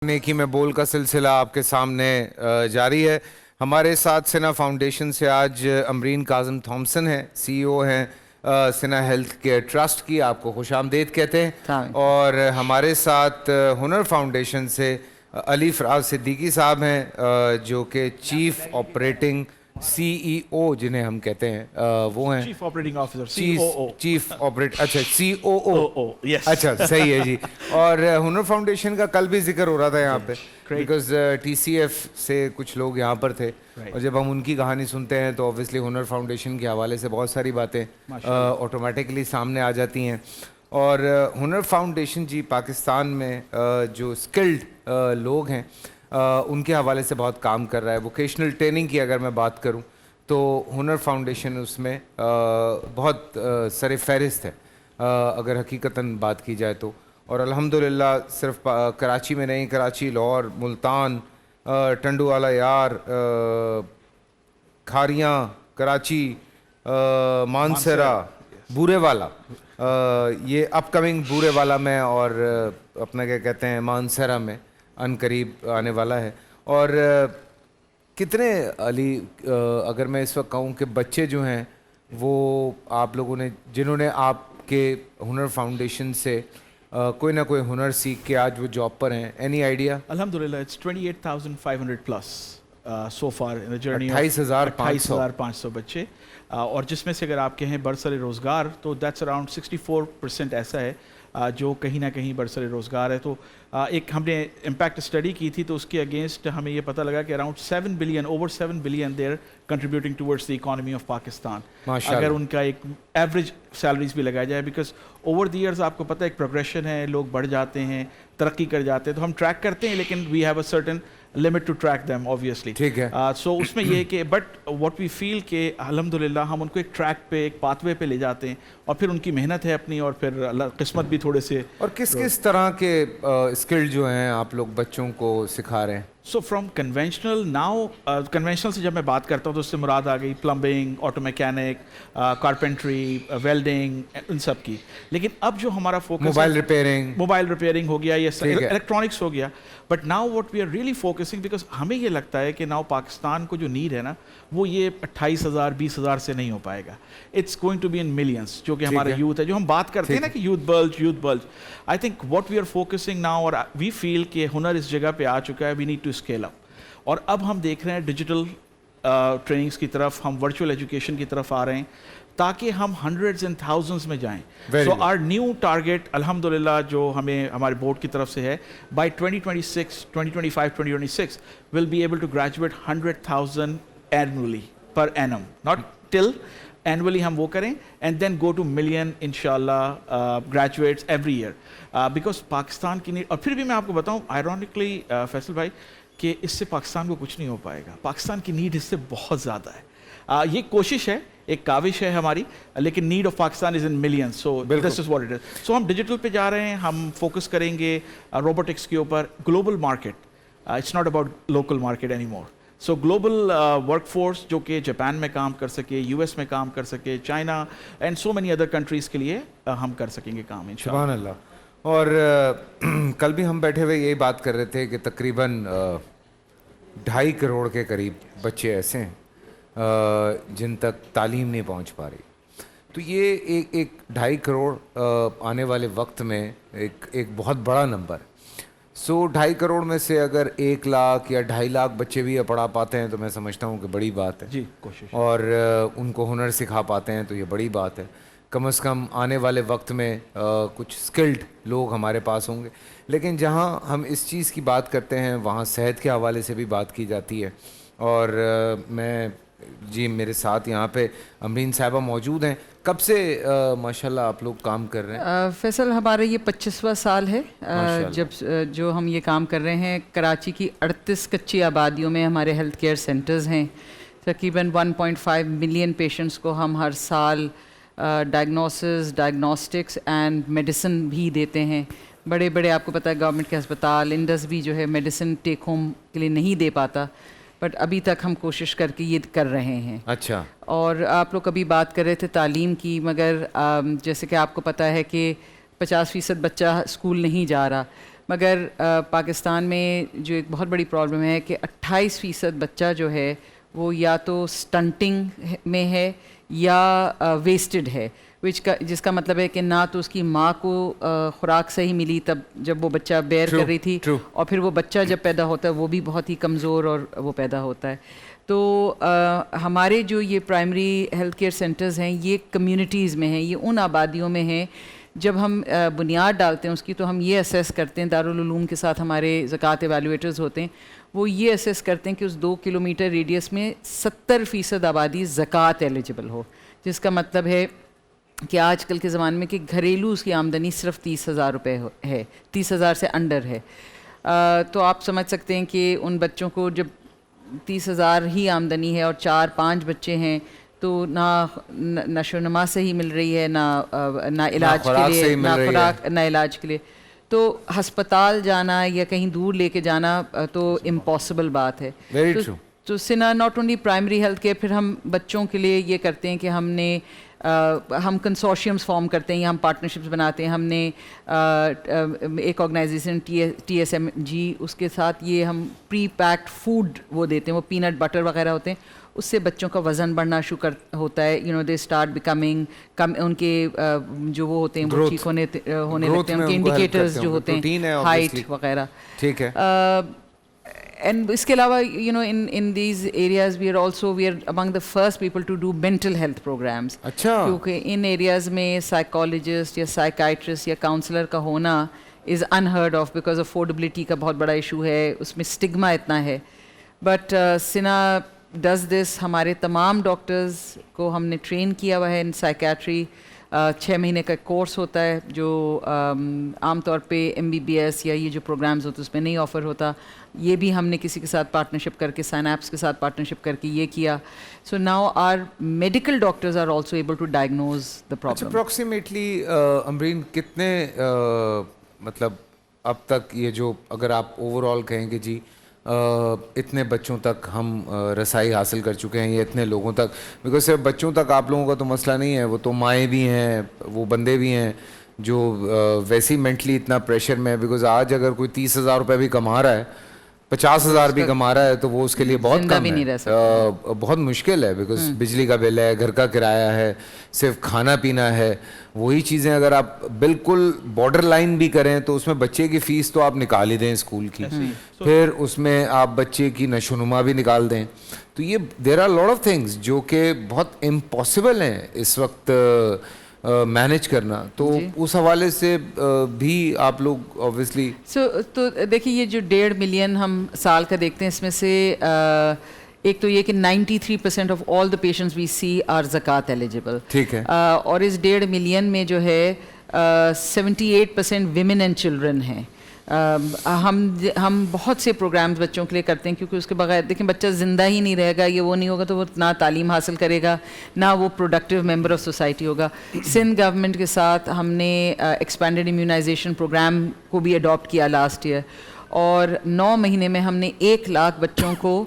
نیکی میں بول کا سلسلہ آپ کے سامنے جاری ہے. ہمارے ساتھ سنا فاؤنڈیشن سے آج امرین کاظم تھامسن ہیں, سی او ہیں سنا ہیلتھ کیئر ٹرسٹ کی. آپ کو خوش آمدید کہتے ہیں. اور ہمارے ساتھ ہنر فاؤنڈیشن سے علی فراز صدیقی صاحب ہیں جو کہ چیف آپریٹنگ سی ای او جنہیں ہم کہتے ہیں وہ ہیں chief operating officer chief operate اچھا سی او او اچھا صحیح ہے جی. اور ہنر فاؤنڈیشن کا کل بھی ذکر ہو رہا تھا یہاں پہ بیکاز ٹی سی ایف سے کچھ لوگ یہاں پر تھے اور جب ہم ان کی کہانی سنتے ہیں تو اوبویسلی ہنر فاؤنڈیشن کے حوالے سے بہت ساری باتیں آٹومیٹکلی سامنے آ جاتی ہیں. اور ہنر فاؤنڈیشن جی پاکستان میں جو اسکلڈ لوگ ہیں ان کے حوالے سے بہت کام کر رہا ہے. ووکیشنل ٹریننگ کی اگر میں بات کروں تو ہنر فاؤنڈیشن اس میں بہت سر فہرست ہے اگر حقیقتاً بات کی جائے تو. اور الحمدللہ صرف کراچی میں نہیں, کراچی, لاہور, ملتان, ٹنڈو والا یار, کھاریاں, کراچی, مانسرا, بورے والا, یہ اپ کمنگ بورے والا میں اور اپنا کیا کہتے ہیں مانسرا میں ان قریب آنے والا ہے. اور کتنے علی اگر میں اس وقت کہوں کہ بچے جو ہیں وہ آپ لوگوں نے جنہوں نے آپ کے ہنر فاؤنڈیشن سے کوئی نہ کوئی ہنر سیکھ کے آج وہ جاب پر ہیں, اینی آئیڈیا؟ الحمدللہ it's 28,500 plus so far in the journey. 28,500 بچے, اور جس میں سے اگر آپ کہیں برسر روزگار تو دیٹس اراؤنڈ 64% ایسا ہے جو کہیں نہ کہیں برسر روزگار ہے. تو ایک ہم نے امپیکٹ اسٹڈی کی تھی تو اس کے اگینسٹ ہمیں یہ پتہ لگا کہ around 7 billion over 7 billion there contributing towards the economy of Pakistan. اگر ان کا ایک ایوریج سیلریز بھی لگایا جائے, بیکاز اوور دی ایئرز آپ کو پتہ ہے ایک پروگریشن ہے, لوگ بڑھ جاتے ہیں, ترقی کر جاتے ہیں, تو ہم ٹریک کرتے ہیں لیکن we have a certain limit to track them obviously. ٹھیک ہے. سو اس میں یہ کہ بٹ واٹ وی فیل کہ الحمدللہ ہم ان کو ایک ٹریک پہ ایک پاتھ وے پہ لے جاتے ہیں اور پھر ان کی محنت ہے اپنی اور پھر اللہ قسمت بھی تھوڑے سے. اور کس طرح کے اسکل جو ہیں آپ لوگ بچوں کو سکھا رہے ہیں؟ So from conventional now, conventional سے جب میں بات کرتا ہوں تو اس سے مراد آ گئی plumbing, auto mechanic, carpentry, welding, ان سب کی. لیکن اب جو ہمارا فوکس موبائل ریپیئرنگ ہو گیا یا الیکٹرانکس ہو گیا. But now what we are really focusing, because ہمیں یہ لگتا ہے کہ ناؤ پاکستان کو جو نیڈ ہے نا وہ یہ 28,000 20,000 سے نہیں ہو پائے گا. It's going to be in millions, جو کہ ہمارا یوتھ ہے, جو ہم بات کرتے ہیں نا کہ youth bulge. I think what we are focusing now, اور وی فیل کہ ہنر اس جگہ پہ آ چکا ہے, وی نیڈ ٹو اسکیل اپ. اور اب ہم دیکھ رہے ہیں ڈیجیٹل ٹریننگس کی طرف, ہم ورچوئل ایجوکیشن کی طرف آ رہے ہیں تاکہ ہم ہنڈریڈز اینڈ تھاؤزنڈس میں جائیں. سو آر نیو ٹارگیٹ الحمدللہ جو ہمیں ہمارے بورڈ کی طرف سے ہے, by 2026 will be able to graduate 100,000 annually per annum, not till annually ہم وہ کریں, and then go to million ان شاء اللہ graduates every year, because Pakistan کی نیڈ. اور پھر بھی میں آپ کو بتاؤں آئرونکلی فیصل بھائی کہ اس سے پاکستان کو کچھ نہیں ہو پائے گا, پاکستان کی نیڈ اس سے بہت زیادہ ہے. یہ کوشش ہے, ایک کاوش ہے ہماری, لیکن need of Pakistan is in millions. So this is what it is. So ہم ڈیجیٹل پہ جا رہے ہیں, ہم فوکس کریں گے روبوٹکس کے اوپر. Global market, it's not about local market any more. So global work force جو کہ جاپان میں کام کر سکے, یو ایس میں کام کر سکے, China and so many other countries کے لیے ہم کر سکیں گے کام انشاءاللہ. سبحان اللہ. اور کل بھی ہم بیٹھے ہوئے یہی بات کر رہے تھے کہ تقریباً 2.5 کروڑ کے قریب بچے ایسے ہیں جن تک تعلیم نہیں پہنچ پا رہی. تو یہ ایک 2.5 کروڑ آنے والے وقت میں ایک بہت بڑا نمبر. سو 2.5 کروڑ میں سے اگر 1 لاکھ یا 2.5 لاکھ بچے بھی پڑھا پاتے ہیں تو میں سمجھتا ہوں کہ بڑی بات ہے. جی کوشش. اور ان کو ہنر سکھا پاتے ہیں تو یہ بڑی بات ہے. کم از کم آنے والے وقت میں کچھ اسکلڈ لوگ ہمارے پاس ہوں گے. لیکن جہاں ہم اس چیز کی بات کرتے ہیں وہاں صحت کے حوالے سے بھی بات کی جاتی ہے. اور میں جی میرے ساتھ یہاں پہ امرین صاحبہ موجود ہیں. کب سے ماشاءاللہ آپ لوگ کام کر رہے ہیں؟ فیصل ہمارا یہ 25واں سال ہے جب جو ہم یہ کام کر رہے ہیں. کراچی کی 38 کچی آبادیوں میں ہمارے ہیلتھ کیئر سینٹرز ہیں. تقریباً 1.5 ملین پیشنٹس کو ہم ہر سال ڈائگنوسٹکس اینڈ میڈیسن بھی دیتے ہیں. بڑے آپ کو پتہ ہے گورنمنٹ کے ہسپتال انڈس بھی جو ہے میڈیسن ٹیک ہوم کے لیے نہیں دے پاتا, بٹ ابھی تک ہم کوشش کر کے یہ کر رہے ہیں. اچھا. اور آپ لوگ ابھی بات کر رہے تھے تعلیم کی, مگر جیسے کہ آپ کو پتہ ہے کہ 50% بچہ اسکول نہیں جا رہا, مگر پاکستان میں جو ایک بہت بڑی پرابلم ہے کہ 28% بچہ جو ہے وہ یا تو سٹنٹنگ میں ہے یا ویسٹڈ ہے، جس کا مطلب ہے کہ نہ تو اس کی ماں کو خوراک صحیح ملی تب جب وہ بچہ بیئر کر رہی تھی، اور پھر وہ بچہ جب پیدا ہوتا ہے وہ بھی بہت ہی کمزور اور وہ پیدا ہوتا ہے. تو ہمارے جو یہ پرائمری ہیلتھ کیئر سینٹرز ہیں یہ کمیونٹیز میں ہیں، یہ ان آبادیوں میں ہیں. جب ہم بنیاد ڈالتے ہیں اس کی تو ہم یہ اسیس کرتے ہیں، دارالعلوم کے ساتھ ہمارے زکوٰۃ ایویلویٹرز ہوتے ہیں، وہ یہ اسیس کرتے ہیں کہ اس 2 کلومیٹر ریڈیس میں 70% آبادی زکوٰۃ ایلیجبل ہو، جس کا مطلب ہے کہ آج کل کے زمانے میں کہ گھریلو اس کی آمدنی صرف 30,000 روپے ہے، 30,000 سے انڈر ہے. تو آپ سمجھ سکتے ہیں کہ ان بچوں کو جب 30,000 ہی آمدنی ہے اور 4-5 بچے ہیں تو نہ نشو و نما صحیح مل رہی ہے، نہ علاج کے لیے، نہ خوراک، نہ علاج کے لیے، تو ہسپتال جانا یا کہیں دور لے کے جانا تو امپاسبل بات ہے. تو سنا not only primary health care, پھر ہم بچوں کے لیے یہ کرتے ہیں کہ ہم کنسورشیمز فارم کرتے ہیں یا ہم پارٹنرشپس بناتے ہیں. ہم نے ایک آرگنائزیشن TSMG، اس کے ساتھ یہ ہم پری پیکڈ فوڈ وہ دیتے ہیں، وہ پینٹ بٹر وغیرہ ہوتے ہیں، اس سے بچوں کا وزن بڑھنا شروع ہوتا ہے. دے اسٹارٹ بیکمنگ، ان کے جو وہ ہوتے ہیں وہ ٹھیک ہونے لگتے ہیں، ان کے انڈیکیٹرز جو ہوتے ہیں ہائٹ وغیرہ. ٹھیک ہے. اینڈ اس کے علاوہ in these areas we are among the first people to do mental health programs. اچھا. کیونکہ ان ایریاز میں سائیکالوجسٹ یا سائیکائٹرسٹ یا کاؤنسلر کا ہونا از unheard of because affordability کا بہت بڑا ایشو ہے، اس میں اسٹگما اتنا ہے. بٹ سنا ڈز دس، ہمارے تمام ڈاکٹرز کو ہم نے ٹرین کیا ہوا ہے ان سائیکیٹری. 6 مہینے کا کورس ہوتا ہے جو عام طور پہ MBBS یا یہ جو پروگرامز ہوتے ہیں اس میں نہیں آفر ہوتا. یہ بھی ہم نے کسی کے ساتھ پارٹنرشپ کر کے، سائنیپس کے ساتھ پارٹنرشپ کر کے یہ کیا. So now our medical doctors are also able to diagnose the problem. Approximately Amreen کتنے مطلب اب تک یہ جو اگر آپ اوور آل کہیں گے جی اتنے بچوں تک ہم رسائی حاصل کر چکے ہیں، یہ اتنے لوگوں تک، بیکاز صرف بچوں تک آپ لوگوں کا تو مسئلہ نہیں ہے، وہ تو مائیں بھی ہیں، وہ بندے بھی ہیں جو ویسی مینٹلی اتنا پریشر میں ہے. بیکاز آج اگر کوئی 30,000 روپے بھی کما رہا ہے، 50,000 بھی کما رہا ہے تو وہ اس کے لیے بہت کم ہے، بہت مشکل ہے. بیکاز بجلی کا بل ہے، گھر کا کرایہ ہے، صرف کھانا پینا ہے. وہی چیزیں اگر آپ بالکل بارڈر لائن بھی کریں تو اس میں بچے کی فیس تو آپ نکال ہی دیں اسکول کی، پھر اس میں آپ بچے کی نشو و نما بھی نکال دیں. تو یہ there are lot of things جو کہ بہت امپاسبل ہیں اس وقت مینیج کرنا. تو اس حوالے سے بھی آپ لوگ اوبویسلی تو دیکھیے یہ جو 1.5 ملین ہم سال کا دیکھتے ہیں، اس میں سے ایک تو یہ کہ 93% of all the patients we see are زکوٰۃ ایلیجبل. ٹھیک ہے. اور اس 1.5 ملین میں جو ہے 78% ویمن اینڈ چلڈرن ہیں. ہم بہت سے پروگرامز بچوں کے لیے کرتے ہیں کیونکہ اس کے بغیر دیکھیں بچہ زندہ ہی نہیں رہے گا، یہ وہ نہیں ہوگا تو وہ نہ تعلیم حاصل کرے گا، نہ وہ پروڈکٹیو ممبر آف سوسائٹی ہوگا. سندھ گورنمنٹ کے ساتھ ہم نے ایکسپینڈیڈ امیونائزیشن پروگرام کو بھی اڈاپٹ کیا لاسٹ ایئر، اور 9 مہینے میں ہم نے 1 لاکھ بچوں کو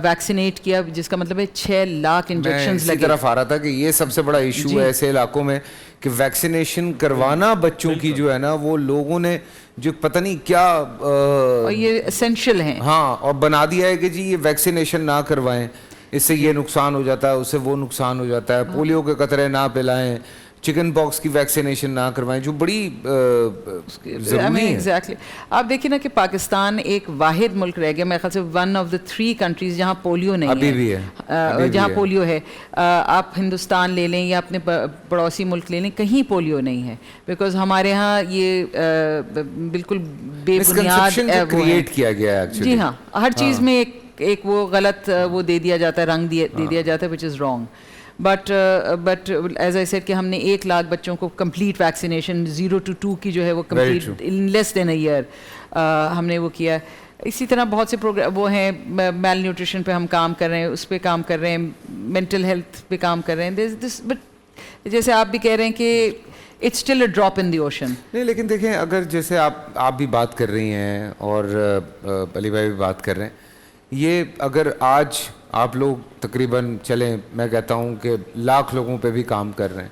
ویکسینیٹ کیا، جس کا مطلب ہے 6 لاکھ انجیکشنز لگے. اسی طرف آ رہا تھا کہ یہ سب سے بڑا ایشو ہے ایسے علاقوں میں کہ ویکسینیشن کروانا بچوں کی جو ہے نا، وہ لوگوں نے جو پتہ نہیں کیا اور یہ اسینشیل ہیں، ہاں، اور بنا دیا ہے کہ جی یہ ویکسینیشن نہ کروائیں، اس سے یہ نقصان ہو جاتا ہے، اس سے وہ نقصان ہو جاتا ہے، پولیو کے قطرے نہ پلائیں، چکن پاکس کی ویکسینیشن نہ کروائیں، جو بڑی ضروری ہے. ایگزیکٹلی. آپ دیکھیں نا کہ پاکستان ایک واحد ملک رہ گیا، میرے خیال سے 1 of the 3 countries جہاں پولیو نہیں ابھی بھی ہے، جہاں پولیو ہے. آپ ہندوستان لے لیں یا اپنے پڑوسی ملک لے لیں، کہیں پولیو نہیں ہے. بیکاز ہمارے ہاں یہ بالکل بے بنیاد کریٹ کیا گیا ہے. جی ہاں، ہر چیز میں ایک وہ غلط وہ دے دیا جاتا ہے، رنگ دے دیا جاتا ہے، which is wrong. But as I said کہ ہم نے 1 لاکھ بچوں کو کمپلیٹ ویکسینیشن 0 to 2 کی جو ہے وہ complete in less then a year ہم نے وہ کیا. اسی طرح بہت سے پروگرام وہ ہیں، میل نیوٹریشن پہ ہم کام کر رہے ہیں، اس پہ کام کر رہے ہیں، مینٹل ہیلتھ پہ کام کر رہے ہیں. بٹ جیسے آپ بھی کہہ رہے ہیں کہ it's still a drop in the ocean. نہیں، لیکن دیکھیں اگر جیسے آپ بھی بات کر رہی ہیں اور علی بھائی بھی بات کر رہے ہیں، یہ اگر آج آپ لوگ تقریباً چلیں میں کہتا ہوں کہ 1,00,000 لوگوں پہ بھی کام کر رہے ہیں،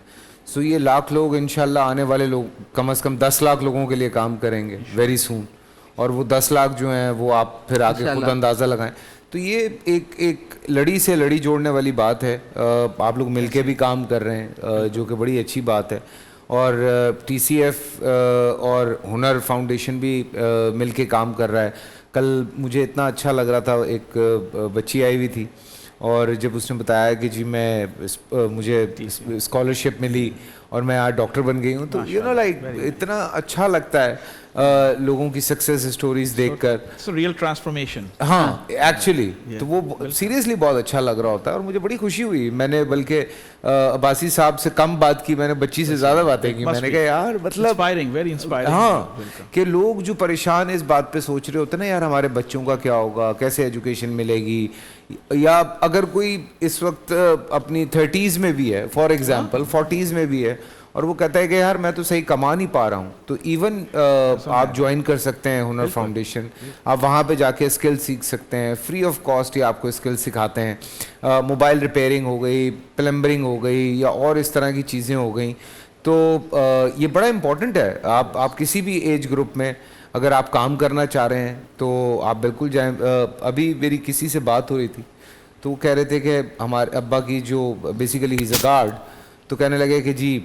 سو یہ 1,00,000 لوگ انشاءاللہ آنے والے لوگ کم از کم 10 لاکھ لوگوں کے لیے کام کریں گے ویری سون. اور وہ 10 لاکھ جو ہیں وہ آپ پھر آگے خود اندازہ لگائیں. تو یہ ایک لڑی سے لڑی جوڑنے والی بات ہے. آپ لوگ مل کے بھی کام کر رہے ہیں جو کہ بڑی اچھی بات ہے. اور ٹی سی ایف اور ہنر فاؤنڈیشن بھی مل کے کام کر رہا ہے. کل مجھے اتنا اچھا لگ رہا تھا, ایک بچی آئی ہوئی تھی اور جب اس نے بتایا کہ جی مجھے اسکالرشپ ملی اور میں آج ڈاکٹر بن گئی ہوں, تو یو نو لائک اتنا اچھا لگتا ہے لوگوں کی سکسیس اسٹوریز دیکھ کر. Real transformation. ہاں ایکچولی تو وہ سیریسلی بہت اچھا لگ رہا ہوتا ہے اور مجھے بڑی خوشی ہوئی. میں نے بلکہ عباسی صاحب سے کم بات کی, میں نے بچی سے زیادہ باتیں کی. میں نے کہا یار مطلب ہاں کہ لوگ جو پریشان اس بات پہ سوچ رہے ہوتے ہیں نا, یار ہمارے بچوں کا کیا ہوگا, کیسے ایجوکیشن ملے گی, یا اگر کوئی اس وقت اپنی 30s میں بھی ہے فار ایگزامپل 40s میں بھی ہے اور وہ کہتا ہے کہ یار میں تو صحیح کما نہیں پا رہا ہوں, تو ایون آپ جوائن کر سکتے ہیں ہنر فاؤنڈیشن. آپ وہاں پہ جا کے اسکل سیکھ سکتے ہیں فری آف کاسٹ, یا آپ کو اسکل سکھاتے ہیں. موبائل ریپیئرنگ ہو گئی, پلمبرنگ ہو گئی, یا اور اس طرح کی چیزیں ہو گئیں. تو یہ بڑا امپورٹنٹ ہے. آپ کسی بھی ایج گروپ میں اگر آپ کام کرنا چاہ رہے ہیں تو آپ بالکل جائیں. ابھی میری کسی سے بات ہو رہی تھی تو وہ کہہ رہے تھے کہ ہمارے ابا کی جو basically he is a guard, تو کہنے لگے کہ جی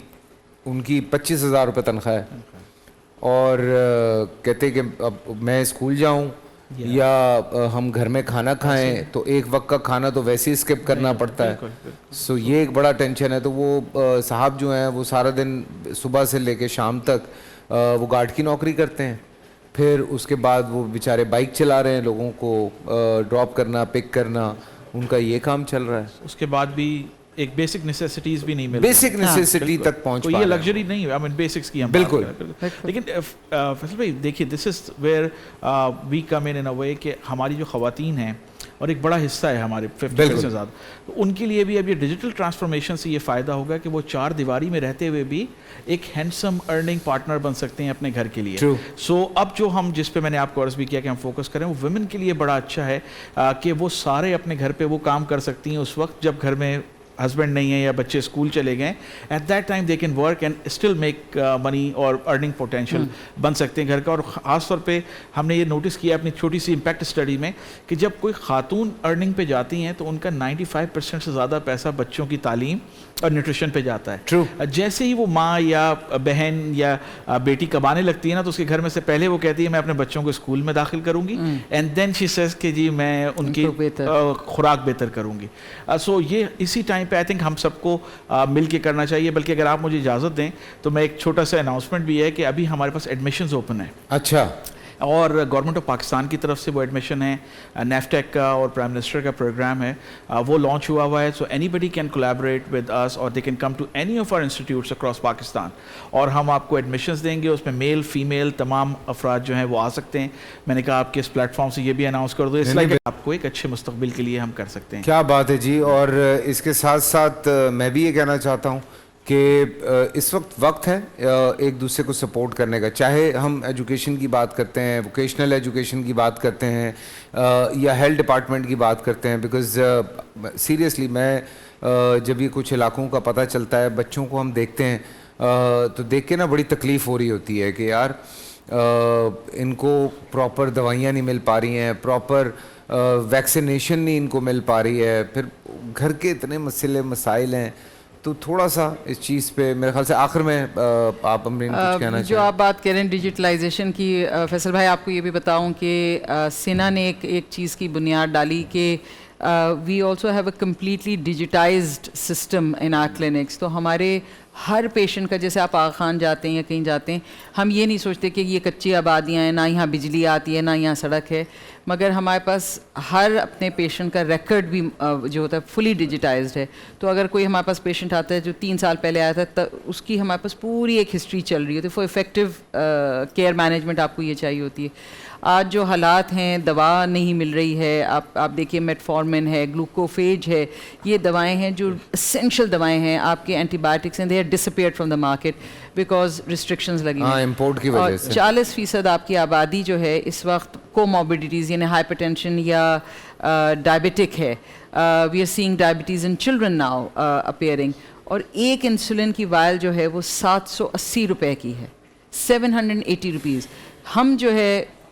ان کی 25,000 روپے تنخواہ ہے اور کہتے کہ اب میں اسکول جاؤں یا ہم گھر میں کھانا کھائیں تو ایک وقت کا کھانا تو ویسے ہی اسکپ کرنا پڑتا ہے. سو یہ ایک بڑا ٹینشن ہے. تو وہ صاحب جو ہیں وہ سارا دن صبح سے لے کے شام تک وہ گارڈ کی نوکری کرتے ہیں, پھر اس کے بعد وہ بیچارے بائک چلا رہے ہیں, لوگوں کو ڈراپ کرنا پک کرنا, ان کا یہ کام چل رہا ہے. اس کے بعد بھی ایک بیسک نیسیسٹیز بھی نہیں مل, بیسک نیسیسٹی تک پہنچ یہ لگژری نہیں ہے. آئی مین بیسکس کی ہم بالکل. لیکن فیصل بھائی دیکھیے, دس از ویئر وی کم ان اے وے کہ ہماری جو خواتین ہیں اور ایک بڑا حصہ ہے ہمارے 50% سے زیادہ, تو ان کے لیے بھی اب یہ ڈیجیٹل ٹرانسفارمیشن سے یہ فائدہ ہوگا کہ وہ 4 دیواری میں رہتے ہوئے بھی ایک ہینڈسم ارننگ پارٹنر بن سکتے ہیں اپنے گھر کے لیے. سو اب جو ہم جس پہ میں نے آپ کو عرض بھی کیا کہ ہم فوکس کریں, وہ ویمن کے لیے بڑا اچھا ہے کہ وہ سارے اپنے گھر پہ وہ کام کر سکتی ہیں اس وقت جب گھر میں ہسبینڈ نہیں ہے یا بچے اسکول چلے گئے. At that time they can work and still make money اور ارننگ پوٹینشیل بن سکتے ہیں گھر کا. اور خاص طور پہ ہم نے یہ نوٹس کیا اپنی چھوٹی سی امپیکٹ اسٹڈی میں کہ جب کوئی خاتون ارننگ پہ جاتی ہیں تو ان کا 95% سے زیادہ پیسہ بچوں کی تعلیم اور نیوٹریشن پہ جاتا ہے. جیسے ہی وہ ماں یا بہن یا بیٹی کمانے لگتی ہے نا, تو اس کے گھر میں سے پہلے وہ کہتی ہے میں اپنے بچوں کو اسکول میں داخل کروں گی, اینڈ دین شی سیز کہ جی میں ان کی خوراک بہتر کروں گی. سو یہ اسی ٹائم پہ آئی تھنک ہم سب کو مل کے کرنا چاہیے. بلکہ اگر آپ مجھے اجازت دیں تو میں ایک چھوٹا سا اناؤنسمنٹ بھی ہے کہ ابھی ہمارے پاس ایڈمیشنز اوپن ہیں. اچھا. اور گورنمنٹ آف پاکستان کی طرف سے وہ ایڈمیشن ہے, نیفٹیک کا اور پرائم منسٹر کا پروگرام ہے, وہ لانچ ہوا ہوا ہے. So anybody can collaborate with us اور they can come to any of our institutes across Pakistan, اور ہم آپ کو ایڈمیشنز دیں گے. اس میں میل فیمیل تمام افراد جو ہیں وہ آ سکتے ہیں. میں نے کہا آپ کے اس پلیٹ فارم سے یہ بھی اناؤنس کر دو, اس لیے آپ کو ایک اچھے مستقبل کے لیے ہم کر سکتے ہیں. کیا بات ہے جی. اور اس کے ساتھ ساتھ میں بھی یہ کہنا چاہتا ہوں کہ اس وقت ہے ایک دوسرے کو سپورٹ کرنے کا, چاہے ہم ایجوکیشن کی بات کرتے ہیں, ووکیشنل ایجوکیشن کی بات کرتے ہیں, یا ہیلتھ ڈپارٹمنٹ کی بات کرتے ہیں. بیکاز سیریسلی میں جب یہ کچھ علاقوں کا پتہ چلتا ہے, بچوں کو ہم دیکھتے ہیں تو دیکھ کے نا بڑی تکلیف ہو رہی ہوتی ہے کہ یار ان کو پراپر دوائیاں نہیں مل پا رہی ہیں, پراپر ویکسینیشن نہیں ان کو مل پا رہی ہے, پھر گھر کے اتنے مسائل ہیں. تو تھوڑا سا اس چیز پہ میرے خیال سے آخر میں آپ امرین کچھ کہنا چاہیں. جو آپ بات کہہ رہے ہیں ڈیجیٹلائزیشن کی, فیصل بھائی آپ کو یہ بھی بتاؤں کہ سینا نے ایک چیز کی بنیاد ڈالی کہ we also have a completely digitised system in our clinics. تو ہمارے ہر پیشنٹ کا, جیسے آپ آغا خان جاتے ہیں یا کہیں جاتے ہیں, ہم یہ نہیں سوچتے کہ یہ کچی آبادیاں ہیں, نہ یہاں بجلی آتی ہے نہ یہاں سڑک ہے, مگر ہمارے پاس ہر اپنے پیشنٹ کا ریکارڈ بھی جو ہوتا ہے فلی ڈیجیٹائزڈ ہے. تو اگر کوئی ہمارے پاس پیشنٹ آتا ہے جو 3 سال پہلے آیا تھا, اس کی ہمارے پاس پوری ایک ہسٹری چل رہی ہوتی ہے. فور افیکٹو کیئر مینجمنٹ آپ کو یہ چاہیے ہوتی ہے. آج جو حالات ہیں, دوا نہیں مل رہی ہے, آپ دیکھیے میٹفارمن ہے, گلوکوفیج ہے, یہ دوائیں ہیں جو اسینشل دوائیں ہیں آپ کے, اینٹی بایوٹکس ہیں, they have despaired from the market because restrictions لگی ہیں امپورٹ کی وجہ سے. 40% آپ کی آبادی جو ہے اس وقت کوموربیڈیٹیز یعنی ہائپر ٹینشن یا ڈائبٹک ہے. We are seeing diabetes in children now appearing. اور ایک انسولن کی وائل جو ہے وہ 780 روپے کی ہے, 780 روپیز. ہم جو ہے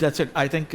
That's it. I think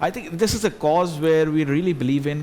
I think this is a cause where we really believe in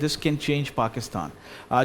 this can change Pakistan.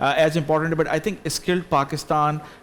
as important, but I think skilled Pakistan